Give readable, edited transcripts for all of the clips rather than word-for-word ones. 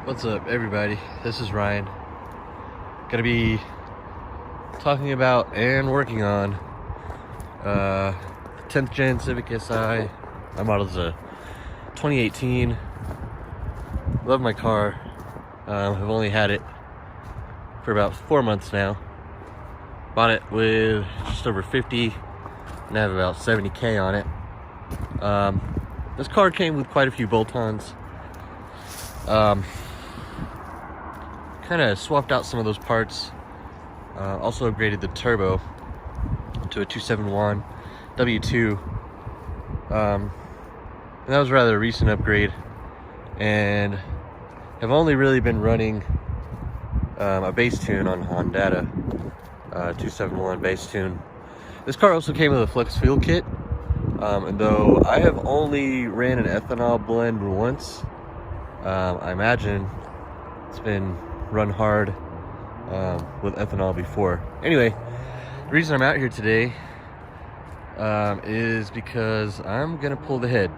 What's up, everybody? This is Ryan. Gonna be talking about and working on 10th gen Civic Si. My model's a 2018. Love my car. I've only had it for about 4 months now. Bought it with just over 50 and I have about 70K on it. This car came with quite a few bolt-ons. Kind of swapped out some of those parts. Also upgraded the turbo to a 271 W2. And that was rather a recent upgrade, and have only really been running a base tune on Honda 271 base tune. This car also came with a flex fuel kit, and though I have only ran an ethanol blend once, I imagine it's been run hard with ethanol before. Anyway, the reason I'm out here today is because I'm gonna pull the head.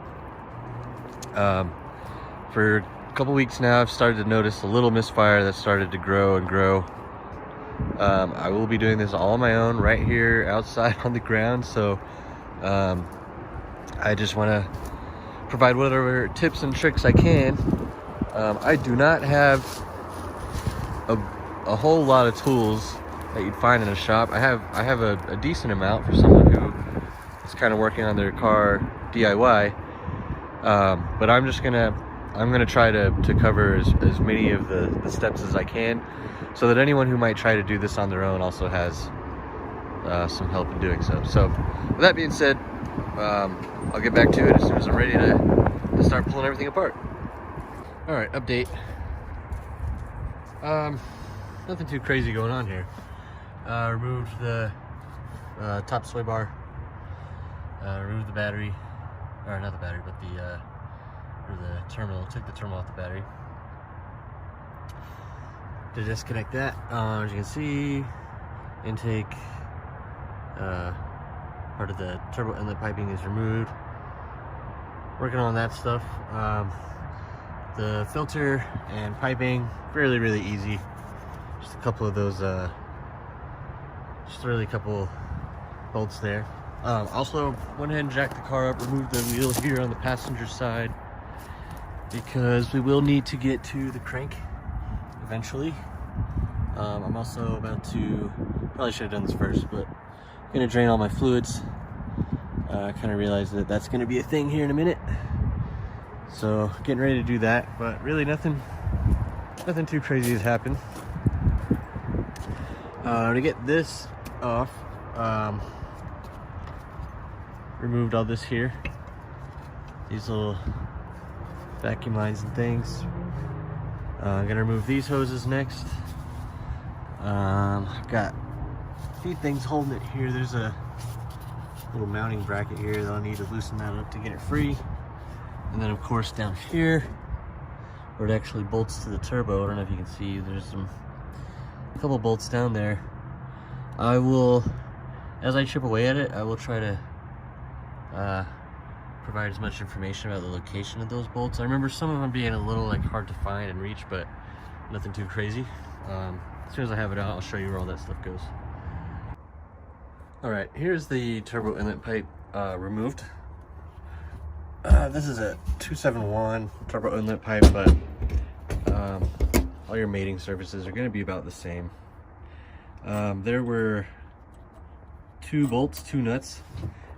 For a couple weeks now, I've started to notice a little misfire that started to grow and grow. I will be doing this all on my own right here outside on the ground, so I just want to provide whatever tips and tricks I can. I do not have a whole lot of tools that you'd find in a shop. I have a decent amount for someone who is kind of working on their car DIY, but I'm gonna try to cover as many of the steps as I can, so that anyone who might try to do this on their own also has some help in doing so. So with that being said, I'll get back to it as soon as I'm ready to start pulling everything apart. All right, update. Nothing too crazy going on here. Removed the top sway bar, removed the battery, or not the battery, but the terminal. Took the terminal off the battery to disconnect that. As you can see, intake, part of the turbo inlet piping is removed. Working on that stuff. The filter and piping, really easy. Just a couple of those, just really a couple bolts there. Also went ahead and jacked the car up, removed the wheel here on the passenger side, because we will need to get to the crank eventually. I'm also about to, probably should have done this first, but I'm gonna drain all my fluids. I kind of realized that that's gonna be a thing here in a minute. So getting ready to do that, but really nothing too crazy has happened. To get this off, removed all this here, these little vacuum lines and things. I'm gonna remove these hoses next. I've got a few things holding it here. There's a little mounting bracket here that I'll need to loosen that up to get it free. And then of course down here, where it actually bolts to the turbo, I don't know if you can see, there's a couple bolts down there. I will, as I chip away at it, I will try to provide as much information about the location of those bolts. I remember some of them being a little hard to find and reach, but nothing too crazy. As soon as I have it out, I'll show you where all that stuff goes. All right, here's the turbo inlet pipe removed. This is a 271 turbo inlet pipe, but all your mating surfaces are going to be about the same. There were 2 bolts, 2 nuts,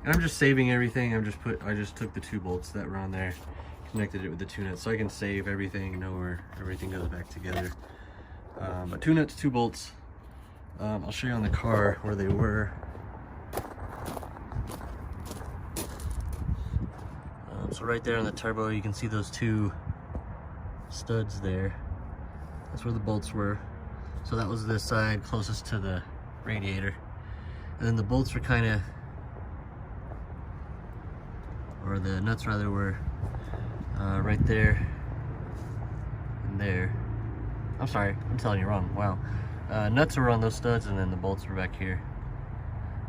and I'm just saving everything. I just took the 2 bolts that were on there, connected it with the 2 nuts, so I can save everything and know where everything goes back together. But 2 nuts, 2 bolts. I'll show you on the car where they were. So right there on the turbo, you can see those 2 studs there. That's where the bolts were. So that was the side closest to the radiator. And then the bolts were kind of, or the nuts rather, were right there and there. I'm sorry, I'm telling you wrong, wow. Nuts were on those studs, and then the bolts were back here,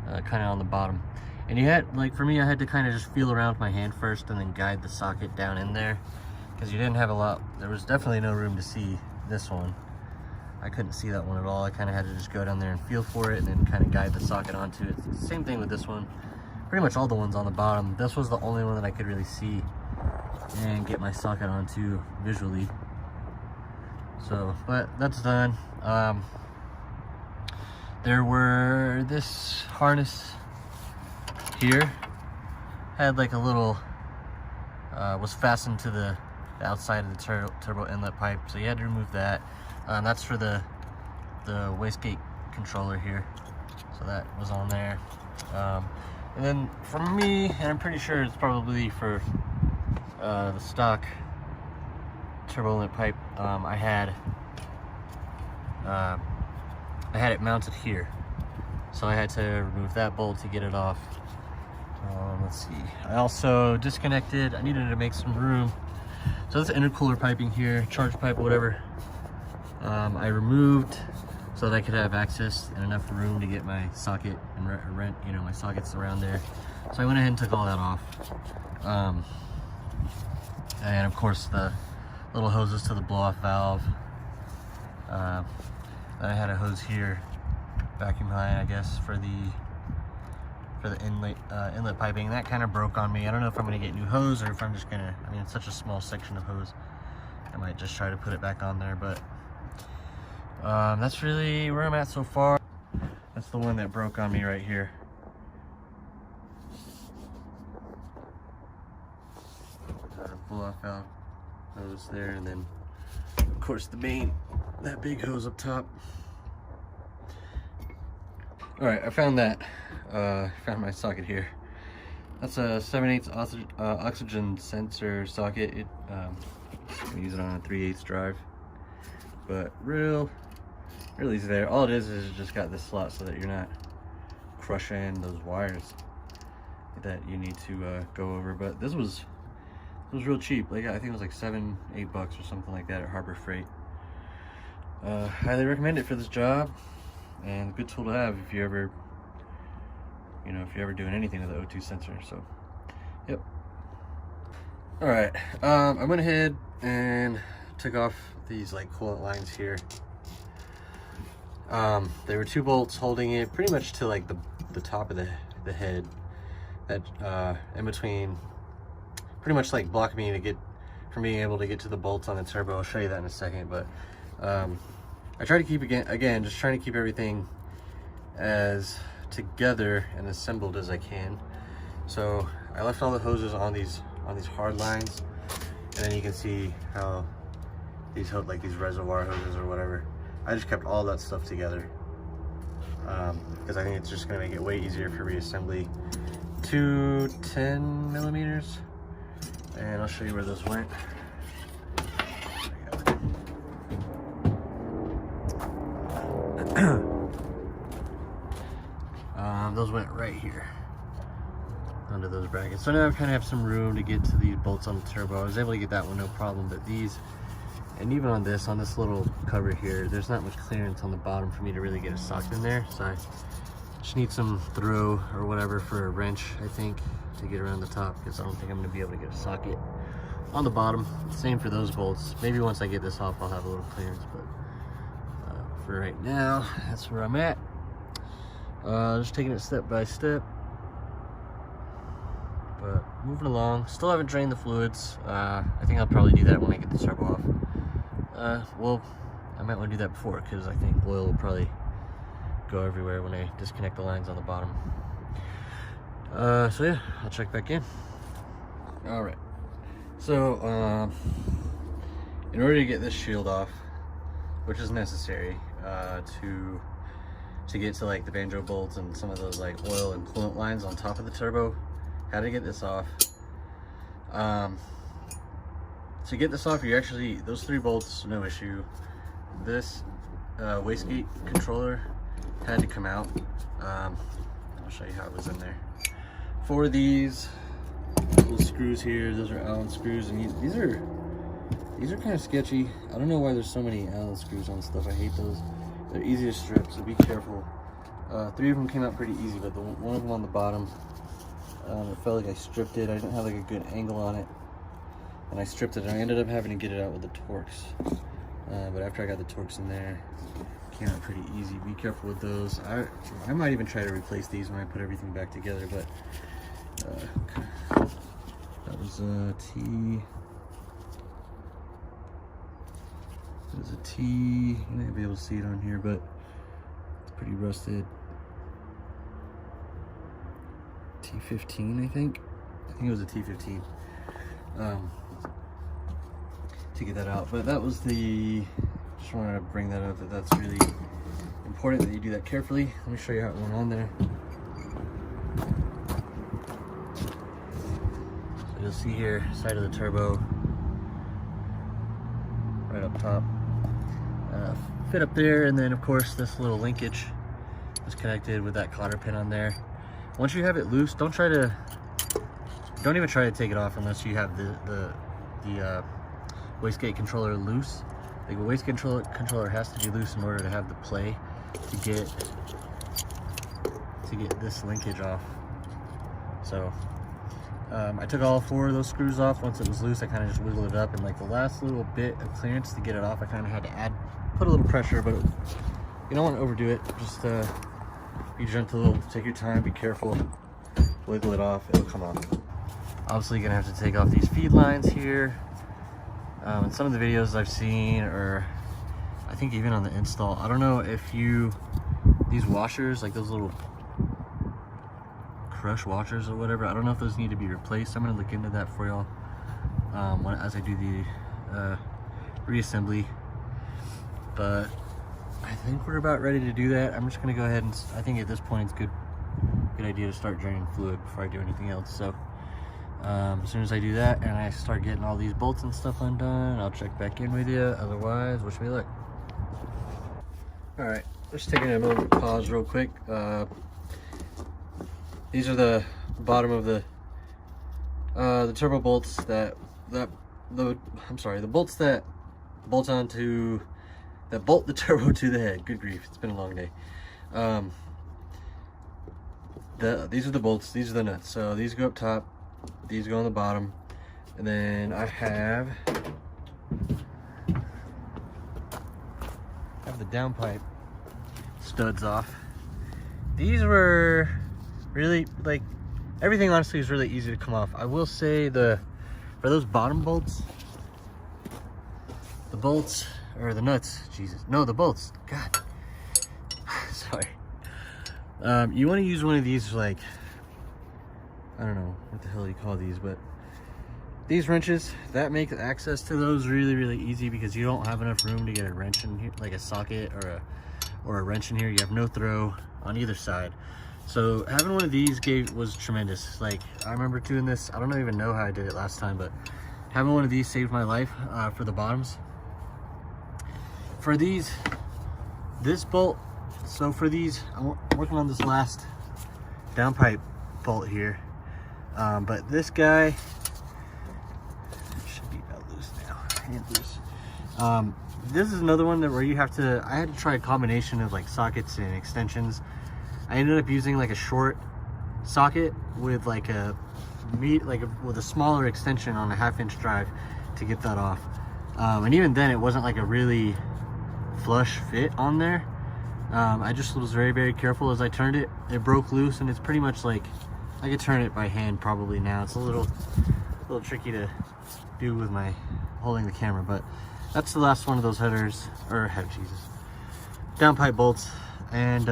kind of on the bottom. And you had, like for me, I had to kind of just feel around with my hand first and then guide the socket down in there because you didn't have a lot. There was definitely no room to see this one. I couldn't see that one at all. I kind of had to just go down there and feel for it and then kind of guide the socket onto it. Same thing with this one. Pretty much all the ones on the bottom. This was the only one that I could really see and get my socket onto visually. So, but that's done. There were, this harness here had like a little, was fastened to the outside of the turbo inlet pipe, so you had to remove that. That's for the wastegate controller here, so that was on there. And then for me, and I'm pretty sure it's probably for the stock turbo inlet pipe, I had it mounted here, so I had to remove that bolt to get it off. Let's see, I also disconnected, I needed to make some room, so this intercooler piping here, charge pipe, whatever, I removed so that I could have access and enough room to get my socket and rent, you know, my sockets around there. So I went ahead and took all that off. And of course the little hoses to the blow-off valve. Then I had a hose here, vacuum line, I guess, for the inlet piping. That kind of broke on me. I don't know if I'm gonna get new hose or if I'm just gonna, I mean, it's such a small section of hose, I might just try to put it back on there, but that's really where I'm at so far. That's the one that broke on me right here. Blow-off valve hose there, and then of course the main, that big hose up top. All right, I found that. Found my socket here. That's a 7/8 oxygen sensor socket. It I use it on a 3/8 drive, but real easy there. All it is it just got this slot so that you're not crushing those wires that you need to go over. But this was real cheap. Like, I think it was like $7-8 or something like that at Harbor Freight. Highly recommend it for this job, and good tool to have if you ever, you know, if you're ever doing anything with the O2 sensor. So, yep. All right, I went ahead and took off these like coolant lines here. There were 2 bolts holding it pretty much to like the top of the head, that in between, pretty much like blocked me from being able to get to the bolts on the turbo. I'll show you that in a second, but I try to keep again just trying to keep everything as together and assembled as I can. So I left all the hoses on these hard lines, and then you can see how these reservoir hoses or whatever, I just kept all that stuff together because I think it's just going to make it way easier for reassembly. 2 10mm, and I'll show you where those went. Those went right here under those brackets. So now I kind of have some room to get to these bolts on the turbo. I was able to get that one no problem, but these, and even on this little cover here, there's not much clearance on the bottom for me to really get a socket in there. So I just need some throw or whatever for a wrench, I think, to get around the top, because I don't think I'm going to be able to get a socket on the bottom. Same for those bolts. Maybe once I get this off, I'll have a little clearance, but for right now, that's where I'm at. Just taking it step by step, but moving along. Still haven't drained the fluids. I think I'll probably do that when I get the turbo off. Well, I might want to do that before, because I think oil will probably go everywhere when I disconnect the lines on the bottom. So yeah, I'll check back in. All right. So in order to get this shield off, which is necessary to get to like the banjo bolts and some of those like oil and coolant lines on top of the turbo, how to get this off. To get this off, you actually, those 3 bolts, no issue. This wastegate controller had to come out. I'll show you how it was in there. For these little screws here, those are Allen screws, and these are kind of sketchy. I don't know why there's so many Allen screws on stuff. I hate those. They're easy to strip, so be careful. 3 of them came out pretty easy, but one of them on the bottom, it felt like I stripped it. I didn't have like a good angle on it. and I stripped it, and I ended up having to get it out with the Torx. But after I got the Torx in there, it came out pretty easy. Be careful with those. I might even try to replace these when I put everything back together, but that was a T. There's a T. You might be able to see it on here, but it's pretty rusted. T15, I think it was a T15. To get that out, but that was the. Just wanted to bring that up. That's really important that you do that carefully. Let me show you how it went on there. So you'll see here, side of the turbo, right up top. Fit up there, and then of course this little linkage is connected with that cotter pin on there. Once you have it loose, don't even try to take it off unless you have the wastegate controller loose. Like, the wastegate controller has to be loose in order to have the play to get this linkage off. So I took all 4 of those screws off. Once it was loose, I kind of just wiggled it up, and like the last little bit of clearance to get it off, I kind of had to put a little pressure, but you don't want to overdo it. Just be gentle, take your time, be careful, wiggle it off, it'll come off. Obviously, you're gonna have to take off these feed lines here. In some of the videos I've seen, or I think even on the install, I don't know if these washers, like those little crush washers or whatever, I don't know if those need to be replaced. I'm gonna look into that for y'all as I do the reassembly. But I think we're about ready to do that. I'm just gonna go ahead and, I think at this point it's good idea to start draining fluid before I do anything else. So as soon as I do that and I start getting all these bolts and stuff undone, I'll check back in with you. Otherwise, wish me luck. All right, just taking a moment to pause real quick. These are the bottom of the turbo bolts the bolts that bolt onto, that bolt the turbo to the head. Good grief, it's been a long day. These are the bolts, these are the nuts. So these go up top, these go on the bottom, and then I have the downpipe studs off. These were really, like, everything honestly is really easy to come off. I will say for those bottom bolts, the bolts, or the nuts, Jesus, no, the bolts, God, sorry. You want to use one of these, like, I don't know what the hell you call these, but these wrenches, that makes access to those really, really easy, because you don't have enough room to get a wrench in here, like a socket or a wrench in here. You have no throw on either side. So having one of these was tremendous. Like, I remember doing this, I don't even know how I did it last time, but having one of these saved my life for the bottoms. For these, this bolt, so for these, I'm working on this last downpipe bolt here. But this guy should be about loose now, and loose. This is another one where you have to, I had to try a combination of like sockets and extensions. I ended up using like a short socket with like with a smaller extension on a 1/2-inch drive to get that off. And even then it wasn't like a really flush fit on there. I just was very, very careful as I turned it. It broke loose, and it's pretty much like, I could turn it by hand probably now. It's a little tricky to do with my holding the camera, but that's the last one of those downpipe bolts. And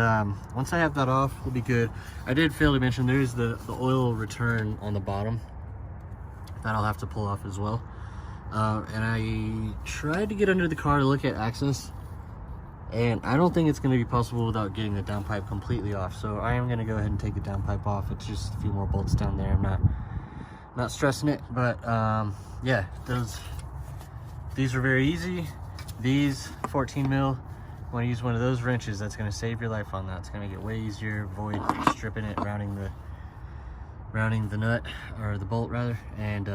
once I have that off, we'll be good. I did fail to mention there's the oil return on the bottom that I'll have to pull off as well. And I tried to get under the car to look at access, and I don't think it's going to be possible without getting the downpipe completely off. So I am going to go ahead and take the downpipe off. It's just a few more bolts down there. I'm not stressing it, but yeah, these are very easy. These 14 mil, you want to use one of those wrenches, that's going to save your life on that. It's going to make it way easier, avoid stripping it, rounding the nut, or the bolt rather, and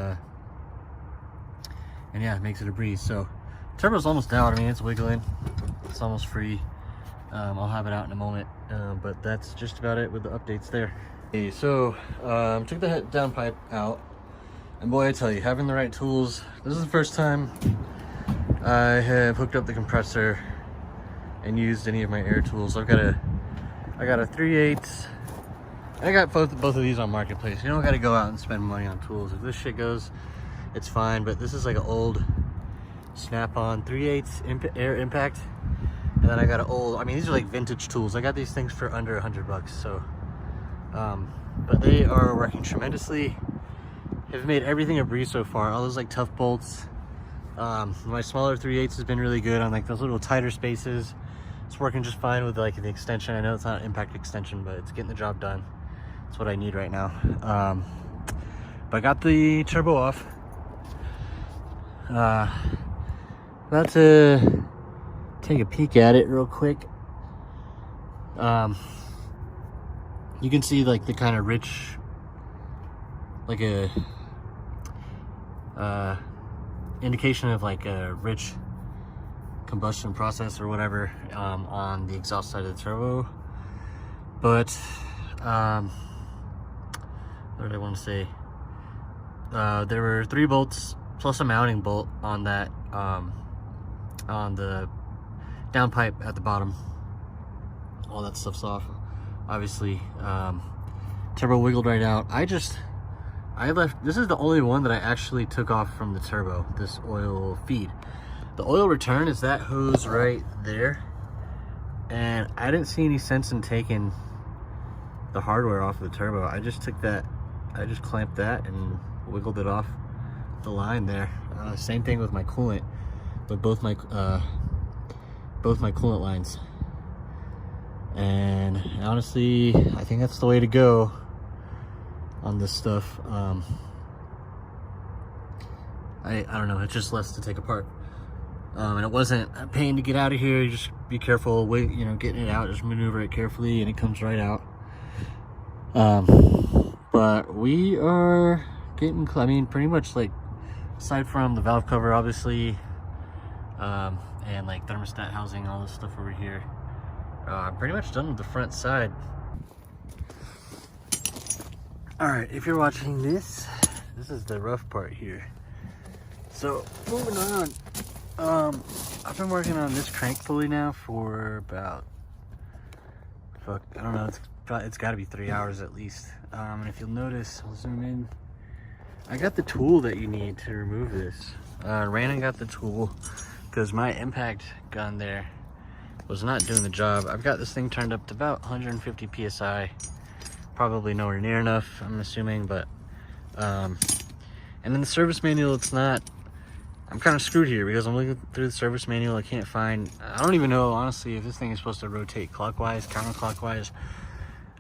yeah, it makes it a breeze. So turbo's almost out. I mean, it's wiggling, it's almost free. I'll have it out in a moment, but that's just about it with the updates there. Okay, so took the downpipe out. And boy, I tell you, having the right tools. This is the first time I have hooked up the compressor and used any of my air tools. I got a 3/8. I got both of these on Marketplace. You don't got to go out and spend money on tools. If this shit goes, it's fine. But this is like an old Snap-on 3/8 air impact. And then I got an old, I mean, these are like vintage tools. I got these things for under $100. So, but they are working tremendously. Have made everything a breeze so far. All those like tough bolts. My smaller 3/8 has been really good on like those little tighter spaces. It's working just fine with like the extension. I know it's not an impact extension, but it's getting the job done. That's what I need right now. But I got the turbo off. About to take a peek at it real quick. You can see like the kind of rich, like a indication of like a rich combustion process or whatever on the exhaust side of the turbo. But what did I want to say? There were 3 bolts plus a mounting bolt on that on the downpipe at the bottom. All that stuff's off, obviously. Turbo wiggled right out. I left, this is the only one that I actually took off from the turbo, this oil feed. The oil return is that hose right there. And I didn't see any sense in taking the hardware off of the turbo. I just took that, I just clamped that and wiggled it off the line there. Same thing with my coolant, with both my coolant lines. And honestly, I think that's the way to go on this stuff. I don't know, it's just less to take apart. And it wasn't a pain to get out of here. You just be careful, wait, you know, getting it out, just maneuver it carefully and it comes right out. But we are getting, I mean, pretty much like, aside from the valve cover, obviously, and like thermostat housing, all this stuff over here, I'm pretty much done with the front side. All right, if you're watching this is the rough part here. So moving on, I've been working on this crank pulley now for about, I don't know, it's got to be 3 hours at least. And if you'll notice, I'll zoom in. I got the tool that you need to remove this. Ran and got the tool because my impact gun there was not doing the job. I've got this thing turned up to about 150 PSI. Probably nowhere near enough, I'm assuming, but and in the service manual, it's not, I'm kind of screwed here because I'm looking through the service manual. I can't find, I don't even know, honestly, if this thing is supposed to rotate clockwise, counterclockwise.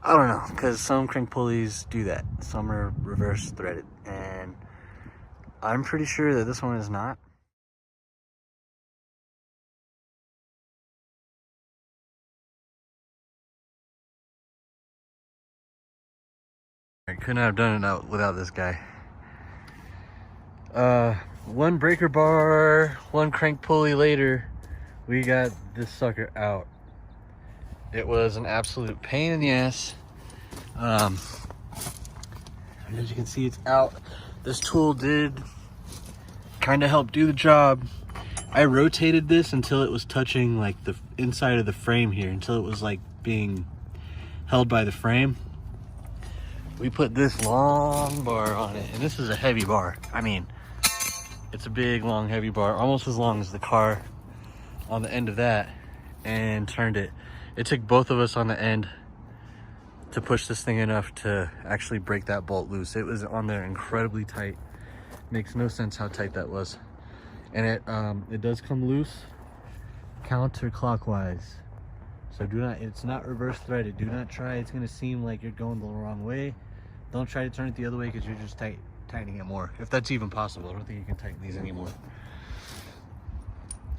I don't know, because some crank pulleys do that. Some are reverse threaded, and I'm pretty sure that this one is not. I couldn't have done it without this guy. One breaker bar, one crank pulley later, we got this sucker out. It was an absolute pain in the ass. As you can see, it's out. This tool did kind of help do the job. I rotated this until it was touching like the inside of the frame here, until it was like being held by the frame. We put this long bar on it, and this is a heavy bar. I mean, it's a big, long, heavy bar, almost as long as the car on the end of that, and turned it. It took both of us on the end to push this thing enough to actually break that bolt loose. It was on there incredibly tight. Makes no sense how tight that was. And it does come loose counterclockwise. So do not, it's not reverse threaded. Do not try, it's gonna seem like you're going the wrong way. Don't try to turn it the other way because you're just tightening it more. If that's even possible. I don't think you can tighten these anymore.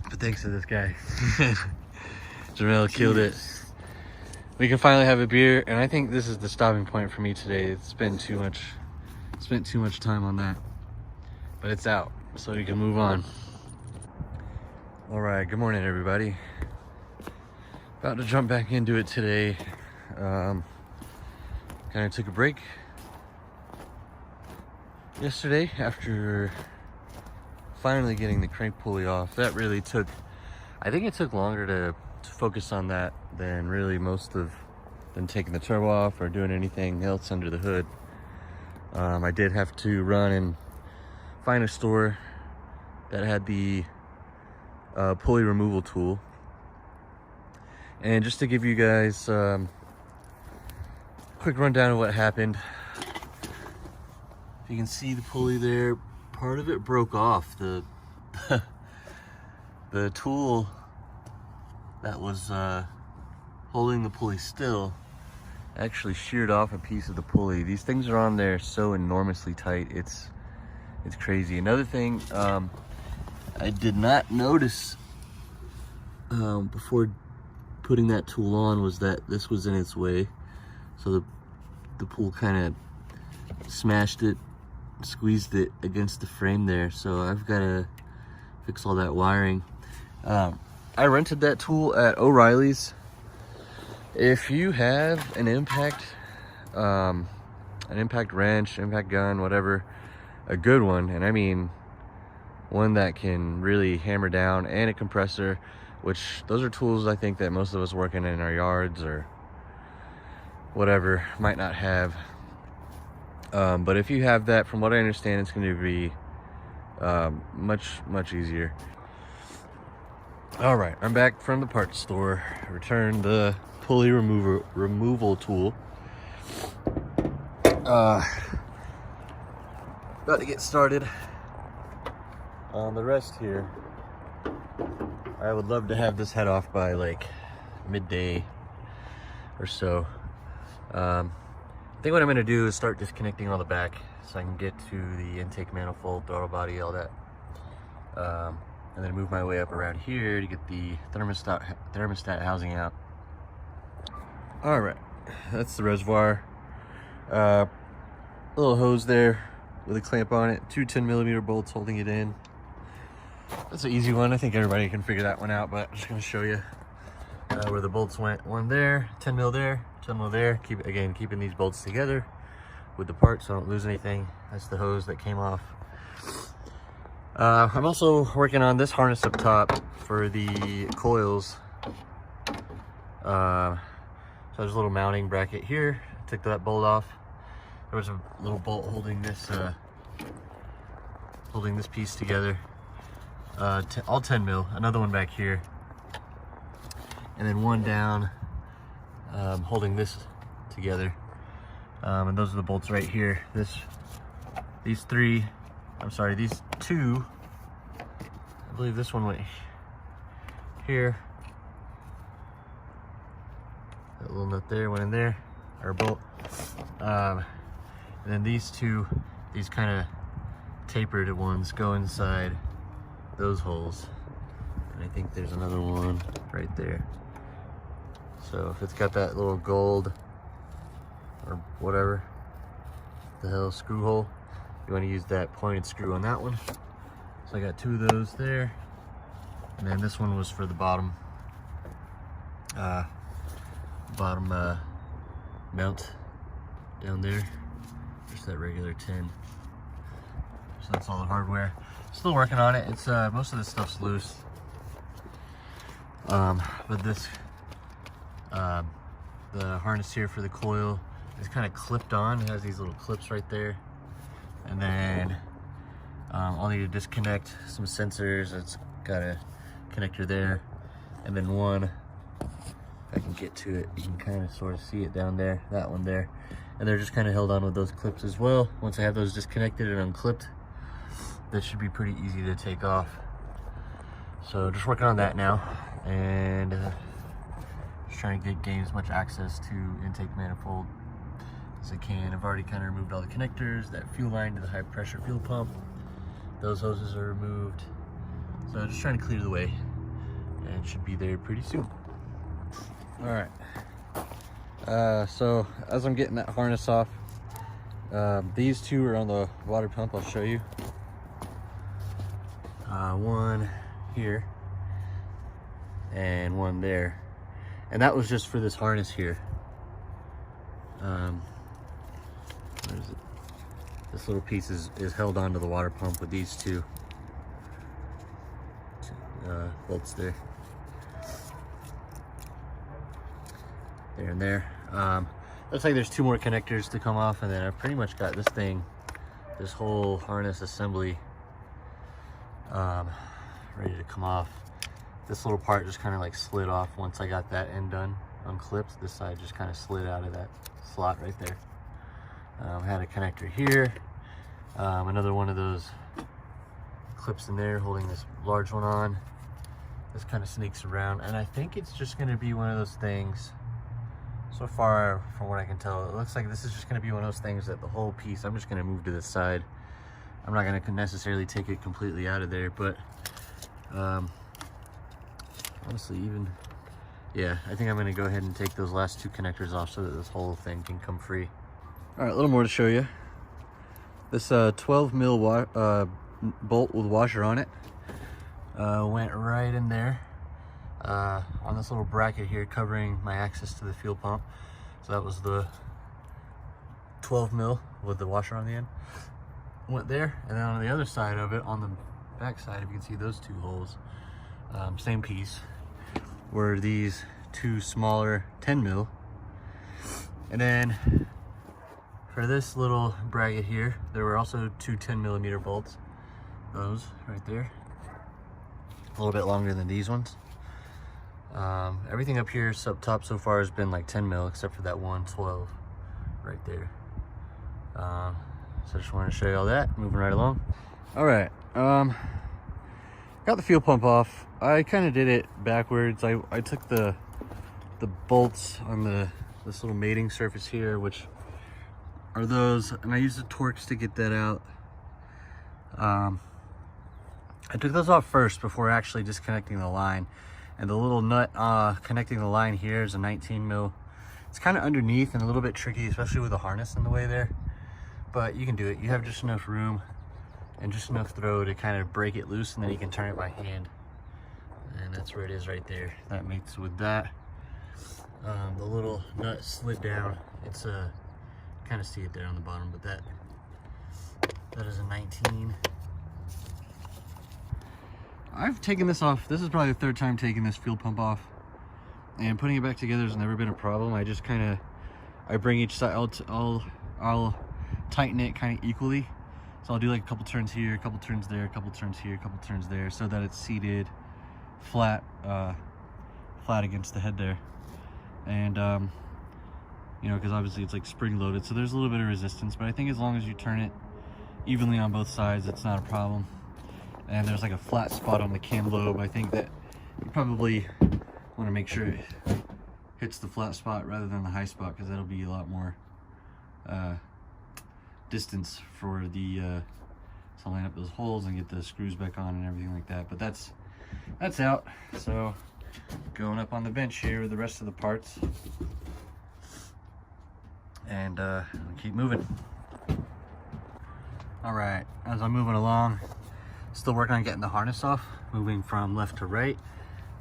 But thanks to this guy. Jamel killed it. We can finally have a beer, and I think this is the stopping point for me today. It's been spent too much time on that. But it's out, so we can move on. All right, good morning, everybody. About to jump back into it today. Kind of took a break. Yesterday, after finally getting the crank pulley off, that really took, I think it took longer to focus on that than really than taking the turbo off or doing anything else under the hood. I did have to run and find a store that had the pulley removal tool. And just to give you guys a quick rundown of what happened. If you can see the pulley there, part of it broke off. The the tool that was holding the pulley still actually sheared off a piece of the pulley. These things are on there so enormously tight, it's crazy. Another thing I did not notice before putting that tool on was that this was in its way. So the pull kind of smashed it, squeezed it against the frame there. So I've got to fix all that wiring. I rented that tool at O'Reilly's. If you have an impact wrench, impact gun, whatever, a good one, and I mean one that can really hammer down, and a compressor, which those are tools I think that most of us working in our yards or whatever might not have. But if you have that, from what I understand, it's going to be much easier. All right, I'm back from the parts store. I returned the pulley removal tool. About to get started on the rest here. I would love to have this head off by like midday or so. I think what I'm gonna do is start disconnecting all the back so I can get to the intake manifold, throttle body, all that. And then move my way up around here to get the thermostat housing out. All right, that's the reservoir. Little hose there with a clamp on it, two 10mm bolts holding it in. That's an easy one. I think everybody can figure that one out, but I'm just gonna show you where the bolts went. One there, 10 mil there, 10 mil there. Keeping these bolts together with the part so I don't lose anything. That's the hose that came off. I'm also working on this harness up top for the coils. So there's a little mounting bracket here. Took that bolt off. There was a little bolt holding this piece together. All 10 mil. Another one back here, and then one down holding this together. And those are the bolts right here. These two, I believe this one went here. That little nut there went in there, or bolt. And then these kind of tapered ones go inside those holes. And I think there's another one right there. So if it's got that little gold or whatever the hell screw hole, you want to use that pointed screw on that one. So I got two of those there, and then this one was for the bottom mount down there. Just that regular 10. So that's all the hardware. Still working on it. It's most of this stuff's loose, but this the harness here for the coil is kind of clipped on. It has these little clips right there. And then I'll need to disconnect some sensors. It's got a connector there, and then one, if I can get to it, you can kind of sort of see it down there, that one there. And they're just kind of held on with those clips as well. Once I have those disconnected and unclipped, that should be pretty easy to take off. So just working on that now, and just trying to gain as much access to intake manifold as I can. I've already kind of removed all the connectors, that fuel line to the high pressure fuel pump. Those hoses are removed. So just trying to clear the way, and should be there pretty soon. All right. So as I'm getting that harness off, these two are on the water pump. I'll show you. One here and one there, and that was just for this harness here. Where is it? This little piece is held onto the water pump with these two bolts there. There and there. Looks like there's 2 more connectors to come off, and then I've pretty much got this whole harness assembly ready to come off. This little part just kind of like slid off once I got that end done, unclipped. This side just kind of slid out of that slot right there. Had a connector here, another one of those clips in there holding this large one on. This kind of sneaks around, and I think it's just going to be one of those things. So far, from what I can tell, it looks like this is just going to be one of those things that the whole piece, I'm just going to move to the side. I'm not going to necessarily take it completely out of there, but honestly, yeah, I think I'm going to go ahead and take those last 2 connectors off so that this whole thing can come free. All right, a little more to show you. This 12 mil bolt with washer on it went right in there on this little bracket here covering my access to the fuel pump. So that was the 12 mil with the washer on the end. Went there, and then on the other side of it, on the back side, if you can see those 2 holes, same piece, were these 2 smaller 10 mil. And then for this little bracket here, there were also 2 10mm bolts. Those right there, a little bit longer than these ones. Everything up here up top so far has been like 10 mil, except for that 112 right there. So I just wanted to show you all that. Moving right along. All right, got the fuel pump off. I kind of did it backwards. I took the bolts on this little mating surface here, which are those, and I used the Torx to get that out. I took those off first before actually disconnecting the line, and the little nut connecting the line here is a 19 mil. It's kind of underneath and a little bit tricky, especially with the harness in the way there, but you can do it. You have just enough room and just enough throw to kind of break it loose, and then you can turn it by hand, and that's where it is right there. That mates with that. The little nut slid down. It's kind of see it there on the bottom, but that is a 19. I've taken this off. This is probably the 3rd time taking this fuel pump off, and putting it back together has never been a problem. I just I bring each side, I'll tighten it kind of equally. So I'll do like a couple turns here, a couple turns there, a couple turns here, a couple turns there, so that it's seated flat against the head there. And you know, because obviously it's like spring loaded, so there's a little bit of resistance, but I think as long as you turn it evenly on both sides, it's not a problem. And there's like a flat spot on the cam lobe. I think that you probably want to make sure it hits the flat spot rather than the high spot, because that'll be a lot more distance for the to line up those holes and get the screws back on and everything like that. But that's out. So going up on the bench here with the rest of the parts, and we'll keep moving. All right, as I'm moving along, still working on getting the harness off, moving from left to right.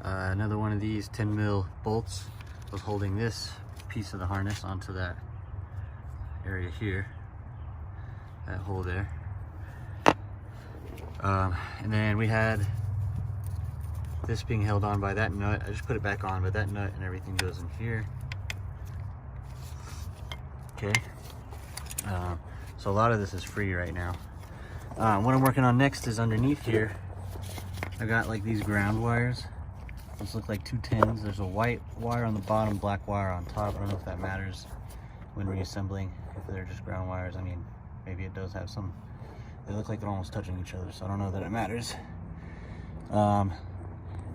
Another one of these 10 mil bolts was holding this piece of the harness onto that area here, that hole there. And then we had this being held on by that nut. I just put it back on, but that nut and everything goes in here. Okay. So a lot of this is free right now. What I'm working on next is underneath here. I've got like these ground wires. Those look like 210s. There's a white wire on the bottom, black wire on top. I don't know if that matters when reassembling, if they're just ground wires. I mean, maybe it does have some. They look like they're almost touching each other, so I don't know that it matters. And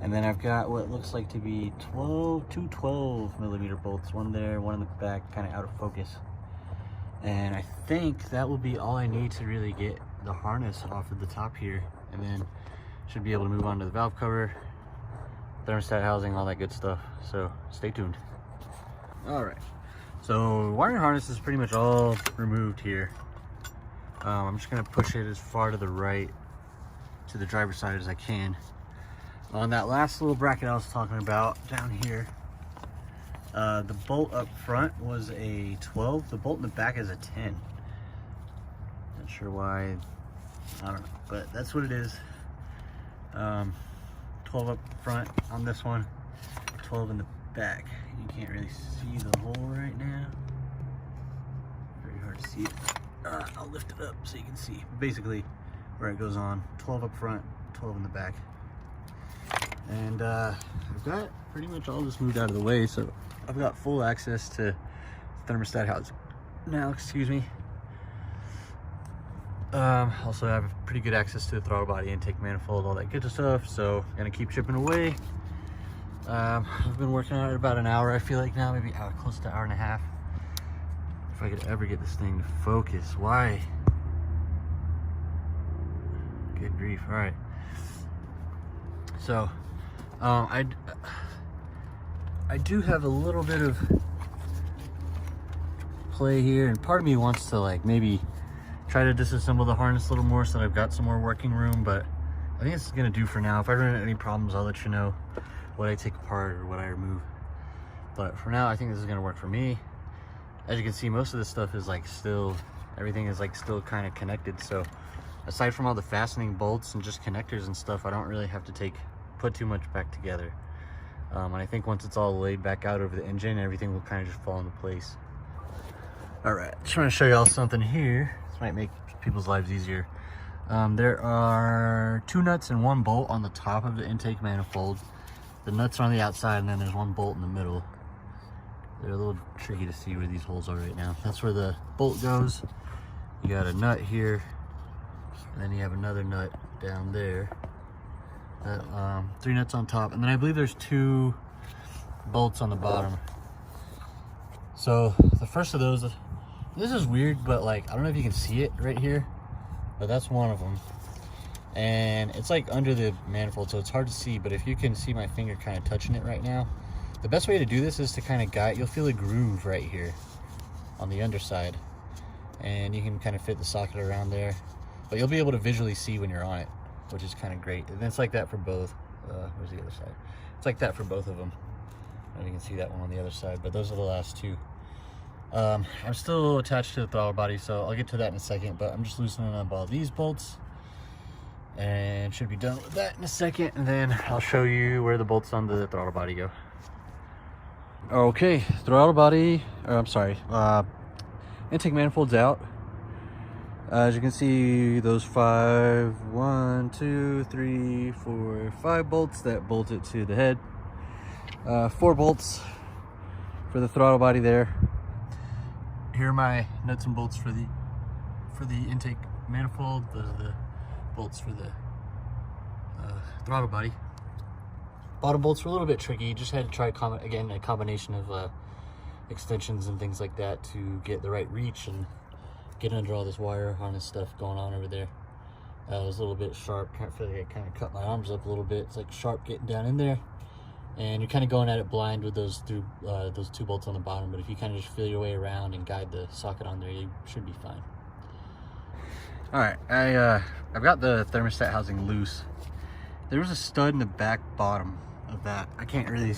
then I've got what looks like to be two 12mm bolts, one there, one in the back, kind of out of focus. And I think that will be all I need to really get the harness off of the top here, and then should be able to move on to the valve cover, thermostat housing, all that good stuff. So stay tuned. All right, so wiring harness is pretty much all removed here. I'm just gonna push it as far to the right to the driver's side as I can. On that last little bracket I was talking about down here, the bolt up front was a 12, the bolt in the back is a 10. Not sure why, I don't know, but that's what it is. 12 up front on this one, 12 in the back. You can't really see the hole right now. Very hard to see it. I'll lift it up so you can see. Basically, where it goes on, 12 up front, 12 in the back. And I've got pretty much all this moved out of the way, so I've got full access to thermostat housing now, excuse me. Also have pretty good access to the throttle body, intake manifold, all that good stuff, so gonna keep chipping away. I've been working on it about an hour, I feel like now, maybe close to an hour and a half. If I could ever get this thing to focus. Why? Good grief. All right. So, I do have a little bit of play here, and part of me wants to like maybe try to disassemble the harness a little more so that I've got some more working room, but I think this is gonna do for now. If I run into any problems, I'll let you know what I take apart or what I remove. But for now, I think this is gonna work for me. As you can see, most of this stuff is like still, everything is like still kind of connected. So aside from all the fastening bolts and just connectors and stuff, I don't really have to put too much back together. And I think once it's all laid back out over the engine, everything will kind of just fall into place. All right, just want to show y'all something here. This might make people's lives easier. There are 2 nuts and 1 bolt on the top of the intake manifold. The nuts are on the outside, and then there's 1 bolt in the middle. They're a little tricky to see where these holes are right now. That's where the bolt goes. You got a nut here, and then you have another nut down there. 3 nuts on top, and then I believe there's 2 bolts on the bottom. So the first of those, this is weird, but like, I don't know if you can see it right here, but that's one of them. And it's like under the manifold, so it's hard to see, but if you can see my finger kind of touching it right now, the best way to do this is to kind of guide. You'll feel a groove right here on the underside, and you can kind of fit the socket around there, but you'll be able to visually see when you're on it, which is kind of great. And it's like that for both. Where's the other side? It's like that for both of them. I don't know if you can see that one on the other side, but those are the last 2. I'm still attached to the throttle body, so I'll get to that in a second, but I'm just loosening up all these bolts and should be done with that in a second, and then I'll show you where the bolts on the throttle body go. Okay, throttle body, or I'm sorry, intake manifold's out. As you can see, those 5 bolts that bolt it to the head. 4 bolts for the throttle body there. Here are my nuts and bolts for the intake manifold. Those are the bolts for the throttle body. Bottom bolts were a little bit tricky. Just had to try again a combination of extensions and things like that to get the right reach and get under all this wire harness stuff going on over there. It was a little bit sharp. I feel like I kind of cut my arms up a little bit. It's like sharp getting down in there, and you're kind of going at it blind with those 2 bolts on the bottom. But if you kind of just feel your way around and guide the socket on there, you should be fine. All right, I've got the thermostat housing loose. There was a stud in the back bottom of that. I can't really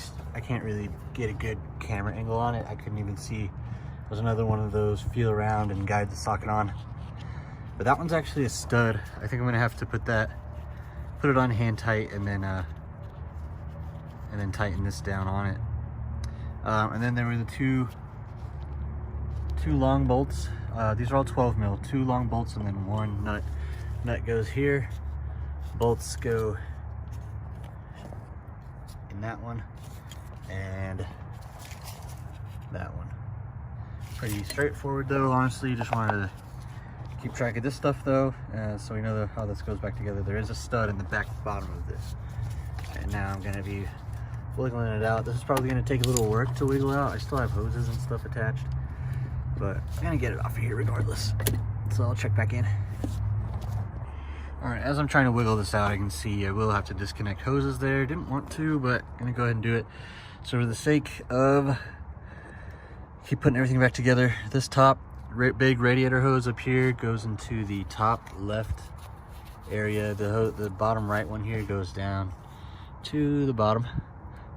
get a good camera angle on it. I couldn't even see. It was another one of those feel around and guide the socket on. But that one's actually a stud. I think I'm gonna have to put it on hand tight and then tighten this down on it. And then there were the two long bolts. These are all 12 mil. 2 long bolts and then 1 nut. Nut goes here. Bolts go in that one and that one. Pretty straightforward though, honestly. Just wanted to keep track of this stuff though, so we know how this goes back together. There is a stud in the back bottom of this, and now I'm gonna be wiggling it out. This is probably gonna take a little work to wiggle out. I still have hoses and stuff attached, but I'm gonna get it off of here regardless, so I'll check back in. All right, as I'm trying to wiggle this out, I can see I will have to disconnect hoses there. Didn't want to, but I'm gonna go ahead and do it. So for the sake of keep putting everything back together, this top big radiator hose up here goes into the top left area. The bottom right one here goes down to the bottom